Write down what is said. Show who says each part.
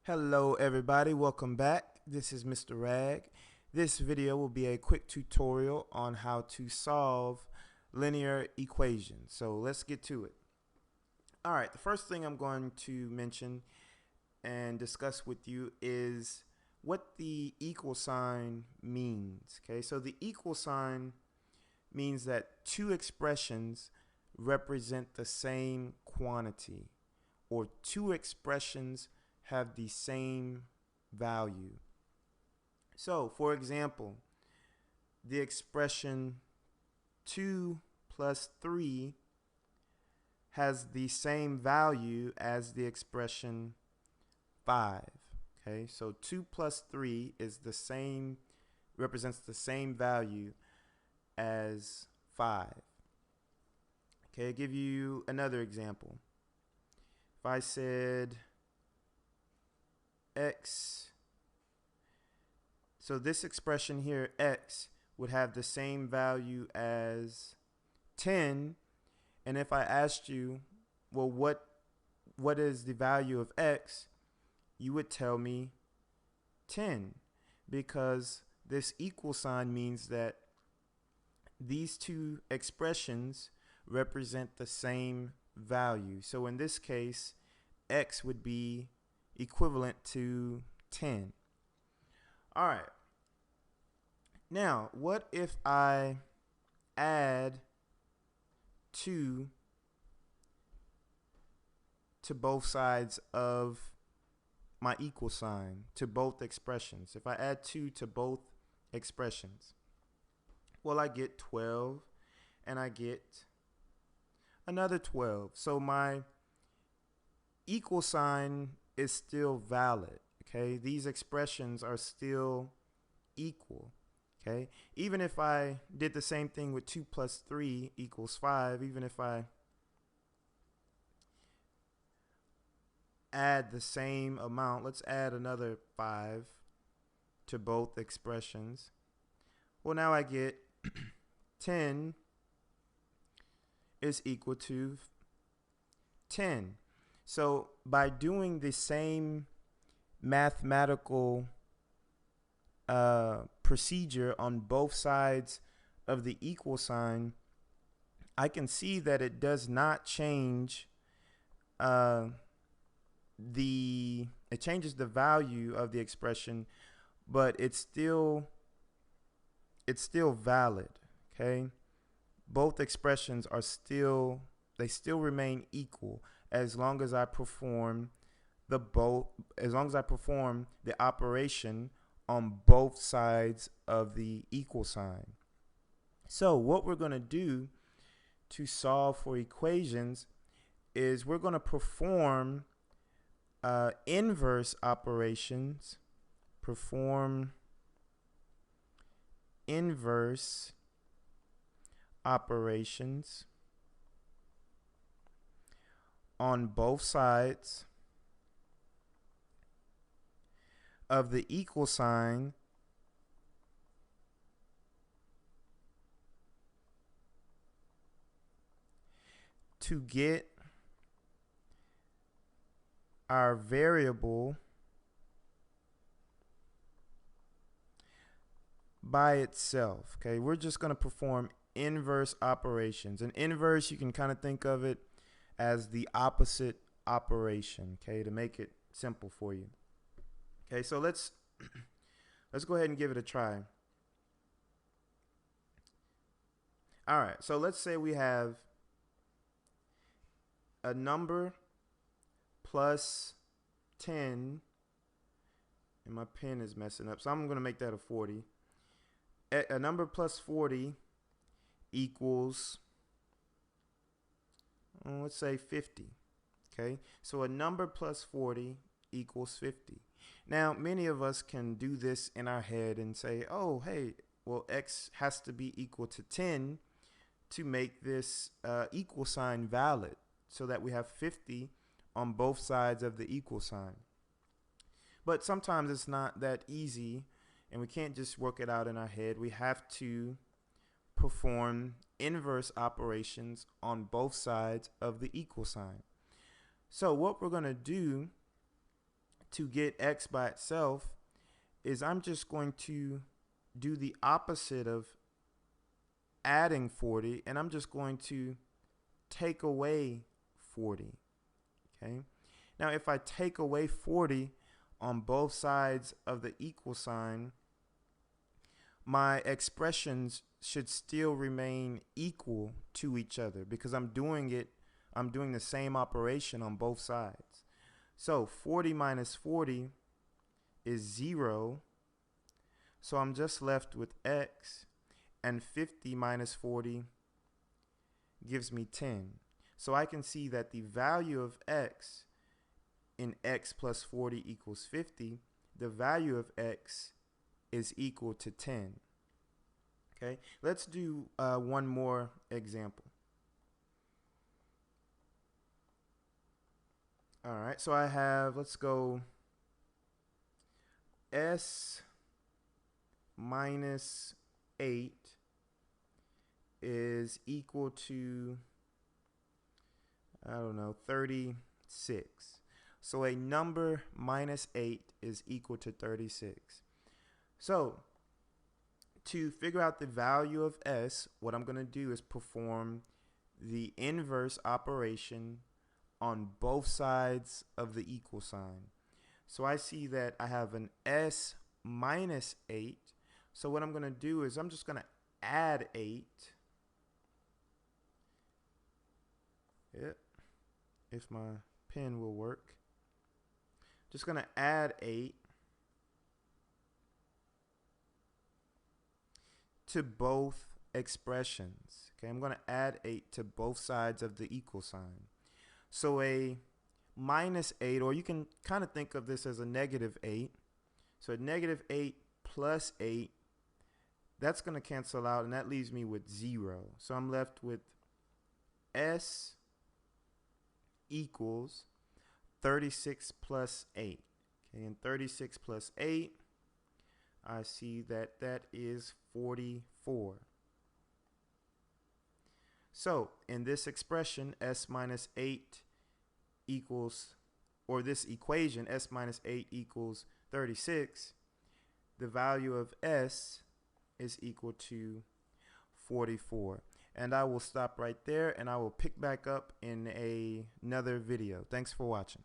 Speaker 1: Hello everybody, welcome back. This is Mr. Rag. This video will be a quick tutorial on how to solve linear equations. So let's get to it. Alright, the first thing I'm going to mention and discuss with you is what the equal sign means. Okay, so the equal sign means that two expressions represent the same quantity, or two expressions have the same value. So, for example, the expression 2 plus 3 has the same value as the expression 5. Okay, so 2 plus 3 is the same, represents the same value as 5. Okay, I'll give you another example. If I said x, so this expression here, x, would have the same value as 10. And if I asked you, well, what is the value of x, you would tell me 10, because this equal sign means that these two expressions represent the same value. So in this case, x would be equivalent to 10. All right. Now, what if I add 2 to both sides of my equal sign, to both expressions? If I add 2 to both expressions, well, I get 12 and I get another 12. So my equal sign is still valid. Okay, these expressions are still equal. Okay, even if I did the same thing with 2 plus 3 equals 5, even if I add the same amount, let's add another 5 to both expressions. Well, now I get 10 is equal to 10. So by doing the same mathematical procedure on both sides of the equal sign, I can see that it does not change it changes the value of the expression, but it's still valid. Okay, both expressions are still remain equal as long as I perform the operation on both sides of the equal sign. So what we're going to do to solve for equations is we're going to perform inverse operations, on both sides of the equal sign to get our variable by itself. Okay, we're just going to perform inverse operations. And inverse, you can kind of think of it as the opposite operation, okay, to make it simple for you. Okay, so let's go ahead and give it a try. All right, so let's say we have a number plus 10, and my pen is messing up, so I'm going to make that a 40. A number plus 40 equals, let's say 50. Okay, so a number plus 40 equals 50. Now, many of us can do this in our head and say, oh, hey, well, x has to be equal to 10 to make this equal sign valid, so that we have 50 on both sides of the equal sign. But sometimes it's not that easy, and we can't just work it out in our head. We have to perform inverse operations on both sides of the equal sign. So what we're going to do to get x by itself is I'm just going to do the opposite of adding 40, and I'm just going to take away 40. Okay. Now, if I take away 40 on both sides of the equal sign, my expressions should still remain equal to each other because I'm doing the same operation on both sides. So 40 minus 40 is 0. So I'm just left with x, and 50 minus 40 gives me 10. So I can see that the value of x in x plus 40 equals 50, the value of x is equal to 10. Okay, let's do one more example. All right, so I have, let's go s minus 8 is equal to, I don't know, 36. So a number minus 8 is equal to 36. So to figure out the value of s, what I'm going to do is perform the inverse operation on both sides of the equal sign. So I see that I have an s minus 8. So what I'm going to do is I'm just going to add 8. Yep. If my pen will work. Just going to add 8 to both expressions. Okay, I'm going to add 8 to both sides of the equal sign. So a minus 8, or you can kind of think of this as a negative 8. So a negative 8 plus 8, that's going to cancel out, and that leaves me with 0. So I'm left with s equals 36 plus 8. Okay, and 36 plus 8, I see that that is 44. So in this expression, s minus 8 equals, or this equation, s minus 8 equals 36, the value of s is equal to 44. And I will stop right there, and I will pick back up in another video. Thanks for watching.